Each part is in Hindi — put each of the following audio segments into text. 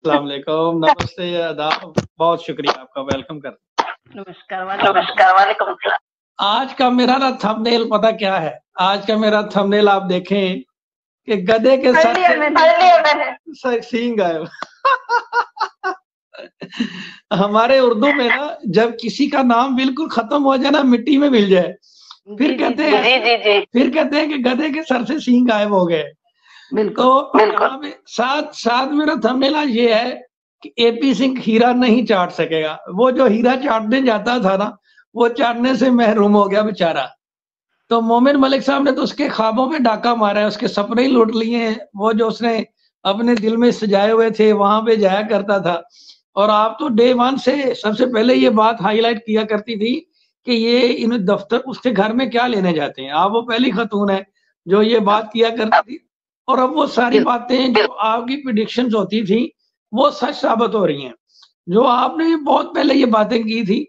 अस्सलाम वालेकुम, नमस्ते, आदाब, बहुत शुक्रिया आपका, वेलकम करता हूँ। नमस्कार वालेकुम सलाम। आज का मेरा ना थंबनेल पता क्या है? आज का मेरा थंबनेल आप देखें कि गधे के पढ़ सर लिया मैंने। सींग गायब। हमारे उर्दू में ना जब किसी का नाम बिल्कुल खत्म हो जाए ना, मिट्टी में मिल जाए, फिर कहते हैं फिर कहते हैं कि गधे के सर से सींग गायब हो गए। तो यहाँ पे साथ साथ मेरा थंबनेल आज ये है कि एपी सिंह हीरा नहीं चाट सकेगा। वो जो हीरा चाटने जाता था ना, वो चाटने से महरूम हो गया बेचारा। तो मोमिन मलिक साहब ने तो उसके ख्वाबों पे डाका मारा है, उसके सपने ही लूट लिए हैं। वो जो उसने अपने दिल में सजाए हुए थे वहां पे जाया करता था। और आप तो डे वन से सबसे पहले ये बात हाईलाइट किया करती थी कि ये इन दफ्तर उसके घर में क्या लेने जाते हैं। आप वो पहली खतून है जो ये बात किया करती थी। और अब वो सारी बातें जो आपकी प्रिडिक्शंस होती थी वो सच साबित हो रही हैं। जो आपने बहुत पहले ये बातें की थी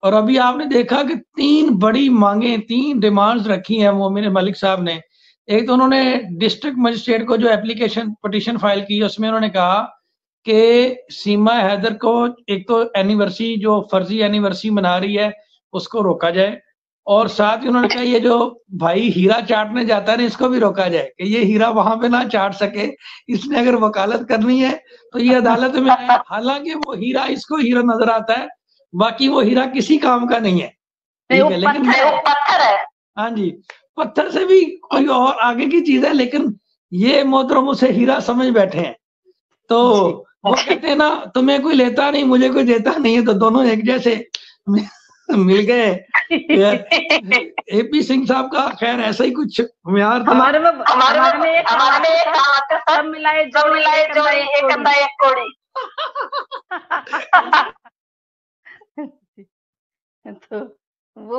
और अभी आपने देखा कि 3 बड़ी मांगे, 3 डिमांड्स रखी हैं मोमिन मलिक साहब ने। एक तो उन्होंने डिस्ट्रिक्ट मजिस्ट्रेट को जो एप्लीकेशन पिटीशन फाइल की, उसमें उन्होंने कहा कि सीमा हैदर को एक तो एनिवर्सरी जो फर्जी एनिवर्सरी मना रही है उसको रोका जाए, और साथ ही उन्होंने कहा ये जो भाई हीरा चाटने जाता है इसको भी रोका जाए कि ये हीरा वहां पे ना चाट सके। इसने अगर वकालत करनी है तो ये अदालत में आए। हालांकि वो हीरा इसको हीरा नजर आता है, बाकी वो हीरा किसी काम का नहीं है, ठीक है, लेकिन वो पत्थर है। हाँ जी, पत्थर से भी कोई और आगे की चीज है, लेकिन ये मोहतरम उसे हीरा समझ बैठे हैं। तो वो कहते हैं ना, तुम्हें कोई लेता नहीं मुझे कोई देता नहीं है, तो दोनों एक जैसे मिल गए। एपी सिंह साहब का खैर ऐसा ही कुछ म्यार था। हमारे में एक सब मिलाए जोड़ी एक अंडा एक कोड़ी। तो वो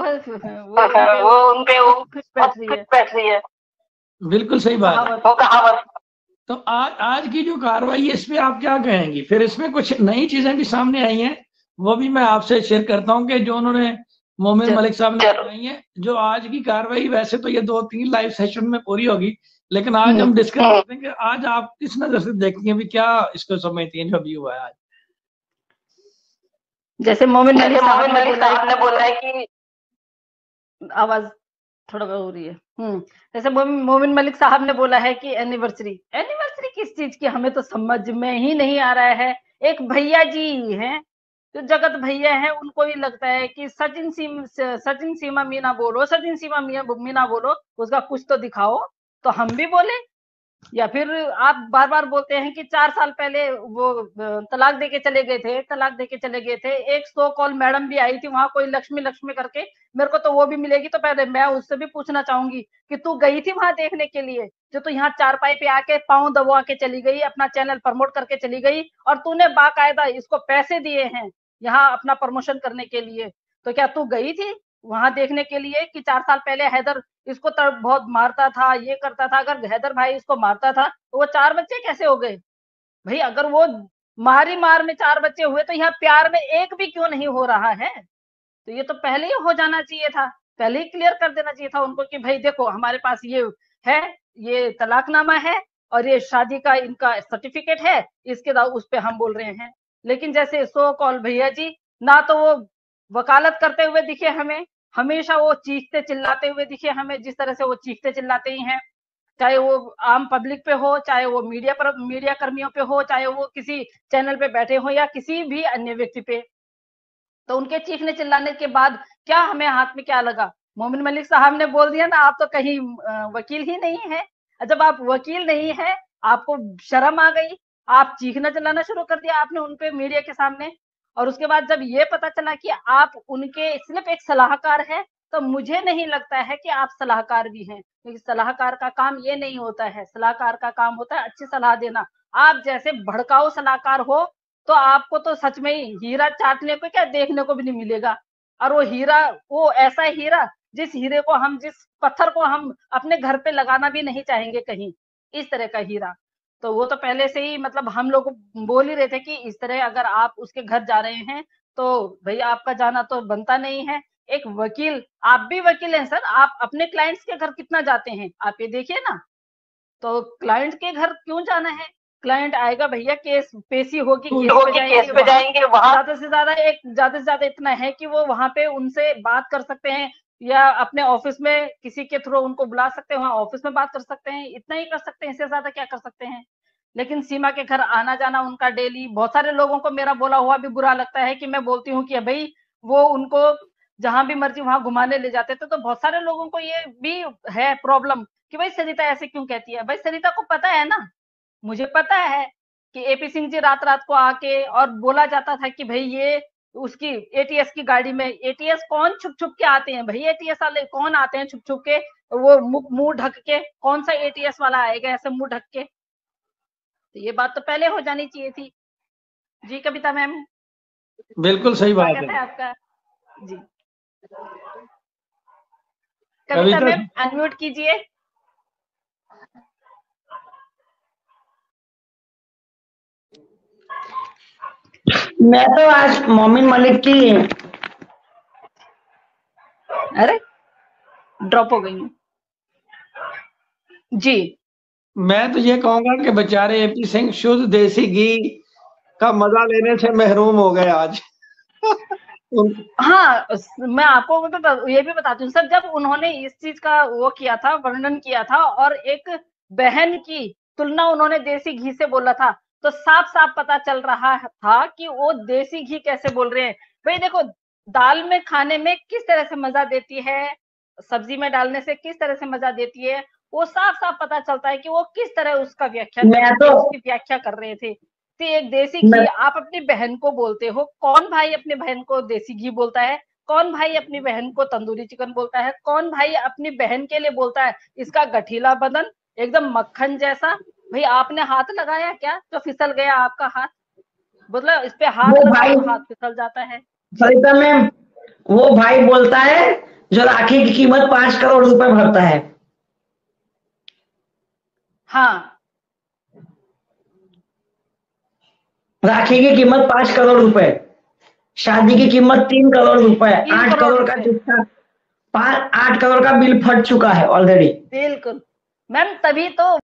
उनपे बैठ रही है। बिल्कुल सही बात है। वो कहावत। तो आज की जो कार्रवाई है इस पे आप क्या कहेंगी? फिर इसमें कुछ नई चीजें भी सामने आई हैं, वो भी मैं आपसे शेयर करता हूँ कि जो उन्होंने मोमिन मलिक साहब ने बताई है। जो आज की कार्रवाई, वैसे तो ये 2-3 लाइव सेशन में पूरी होगी, लेकिन आज हम डिस्कस करते हैं कि आज आप किस नजर से देखती हैं, भी क्या इसको समझती हैं जो अभी हुआ है आज। जैसे मोमिन मलिक साहब ने बोला है कि आवाज थोड़ा हो रही है। जैसे मोमिन मलिक साहब ने बोला है कि एनिवर्सरी किस चीज की हमें तो समझ में ही नहीं आ रहा है। एक भैया जी हैं जो जगत भैया हैं, उनको भी लगता है कि सचिन सीमा मीना बोलो, सचिन सीमा मीना बोलो, उसका कुछ तो दिखाओ तो हम भी बोले। या फिर आप बार बार बोलते हैं कि 4 साल पहले वो तलाक देके चले गए थे। एक सो कॉल मैडम भी आई थी वहां, कोई लक्ष्मी करके, मेरे को तो वो भी मिलेगी तो पहले मैं उससे भी पूछना चाहूंगी कि तू गई थी वहां देखने के लिए, जो तू यहाँ चारपाई पे आके पांव दबा के चली गई, अपना चैनल प्रमोट करके चली गई, और तूने बाकायदा इसको पैसे दिए हैं यहाँ अपना प्रमोशन करने के लिए। तो क्या तू गई थी वहां देखने के लिए कि 4 साल पहले हैदर इसको बहुत मारता था, ये करता था? अगर हैदर भाई इसको मारता था तो वो 4 बच्चे कैसे हो गए भाई? अगर वो मार में 4 बच्चे हुए तो यहाँ प्यार में एक भी क्यों नहीं हो रहा है? तो ये तो पहले ही हो जाना चाहिए था, पहले ही क्लियर कर देना चाहिए था उनको कि भाई देखो हमारे पास ये है, ये तलाकनामा है और ये शादी का इनका सर्टिफिकेट है, इसके उस पे हम बोल रहे हैं। लेकिन जैसे सो कॉल भैया जी, ना तो वो वकालत करते हुए दिखे हमें, हमेशा वो चीखते चिल्लाते हुए दिखे हमें, जिस तरह से वो चीखते चिल्लाते ही हैं, चाहे वो आम पब्लिक पे हो, चाहे वो मीडिया कर्मियों पे हो, चाहे वो किसी चैनल पे बैठे हो या किसी भी अन्य व्यक्ति पे। तो उनके चीखने चिल्लाने के बाद क्या हमें हाथ में क्या लगा? मोमिन मलिक साहब ने बोल दिया ना, आप तो कहीं वकील ही नहीं है। जब आप वकील नहीं है, आपको शर्म आ गई, आप चीखना चिल्लाना शुरू कर दिया आपने उनपे मीडिया के सामने। और उसके बाद जब ये पता चला कि आप उनके सिर्फ एक सलाहकार है, तो मुझे नहीं लगता है कि आप सलाहकार भी हैं, क्योंकि सलाहकार का काम ये नहीं होता है। सलाहकार का काम होता है अच्छी सलाह देना। आप जैसे भड़काऊ सलाहकार हो तो आपको तो सच में ही हीरा चाटने को क्या देखने को भी नहीं मिलेगा। और वो हीरा, वो ऐसा हीरा जिस हीरे को हम, जिस पत्थर को हम अपने घर पे लगाना भी नहीं चाहेंगे कहीं, इस तरह का हीरा। तो वो तो पहले से ही मतलब हम लोग बोल ही रहे थे कि इस तरह अगर आप उसके घर जा रहे हैं तो भैया आपका जाना तो बनता नहीं है। एक वकील, आप भी वकील हैं सर, आप अपने क्लाइंट्स के घर कितना जाते हैं आप ये देखिए ना। तो क्लाइंट के घर क्यों जाना है? क्लाइंट आएगा भैया, केस पेशी होगी, केस पे जाएंगे वहां ज्यादा से ज्यादा इतना है कि वो वहां पे उनसे बात कर सकते हैं, या अपने ऑफिस में किसी के थ्रू उनको बुला सकते हैं, वहां ऑफिस में बात कर सकते हैं, इतना ही कर सकते हैं, इससे ज्यादा क्या कर सकते हैं। लेकिन सीमा के घर आना जाना उनका डेली, बहुत सारे लोगों को मेरा बोला हुआ भी बुरा लगता है कि मैं बोलती हूँ कि भाई वो उनको जहां भी मर्जी वहां घुमाने ले जाते थे, तो बहुत सारे लोगों को ये भी है प्रॉब्लम कि भाई सरिता ऐसे क्यों कहती है। भाई सरिता को पता है ना, मुझे पता है कि एपी सिंह जी रात रात को आके और बोला जाता था कि भाई ये उसकी एटीएस की गाड़ी में, एटीएस कौन छुप छुप के आते हैं भाई, एटीएस वाले कौन आते हैं छुप छुप के, वो मुंह ढक के, कौन सा एटीएस वाला आएगा ऐसे मुंह ढक के। तो ये बात तो पहले हो जानी चाहिए थी। जी कविता मैम। बिल्कुल सही बात है आपका। जी कविता मैम अनम्यूट कीजिए। मैं तो आज मोमिन मलिक की, अरे ड्रॉप हो गई हूँ जी। मैं तो ये कहूंगा कि बेचारे एपी सिंह शुद्ध देसी घी का मजा लेने से महरूम हो गए आज। हाँ, मैं आपको तो ये भी बताती हूँ सर, जब उन्होंने इस चीज का वो किया था, वर्णन किया था, और एक बहन की तुलना उन्होंने देसी घी से बोला था, तो साफ साफ पता चल रहा था कि वो देसी घी कैसे बोल रहे हैं। भाई देखो, दाल में खाने में किस तरह से मजा देती है, सब्जी में डालने से किस तरह से मजा देती है, वो साफ साफ पता चलता है कि वो किस तरह उसका उसकी व्याख्या कर रहे थे। एक देसी घी आप अपनी बहन को बोलते हो, कौन भाई अपनी बहन को देसी घी बोलता है, कौन भाई अपनी बहन को तंदूरी चिकन बोलता है, कौन भाई अपनी बहन के लिए बोलता है इसका गठीला बदन एकदम मक्खन जैसा। भाई आपने हाथ लगाया क्या तो फिसल गया आपका हाथ, मतलब इस पे हाथ लगाओ तो हाथ फिसल जाता है। सरिता मैम, वो भाई बोलता है जो राखी की कीमत 5 करोड़ रुपए भरता है। हाँ, राखी की कीमत 5 करोड़ रुपए, शादी की कीमत 3 करोड़ रुपए, 8 करोड़ का जिसका 8 करोड़ का बिल फट चुका है ऑलरेडी। बिल्कुल मैम, तभी तो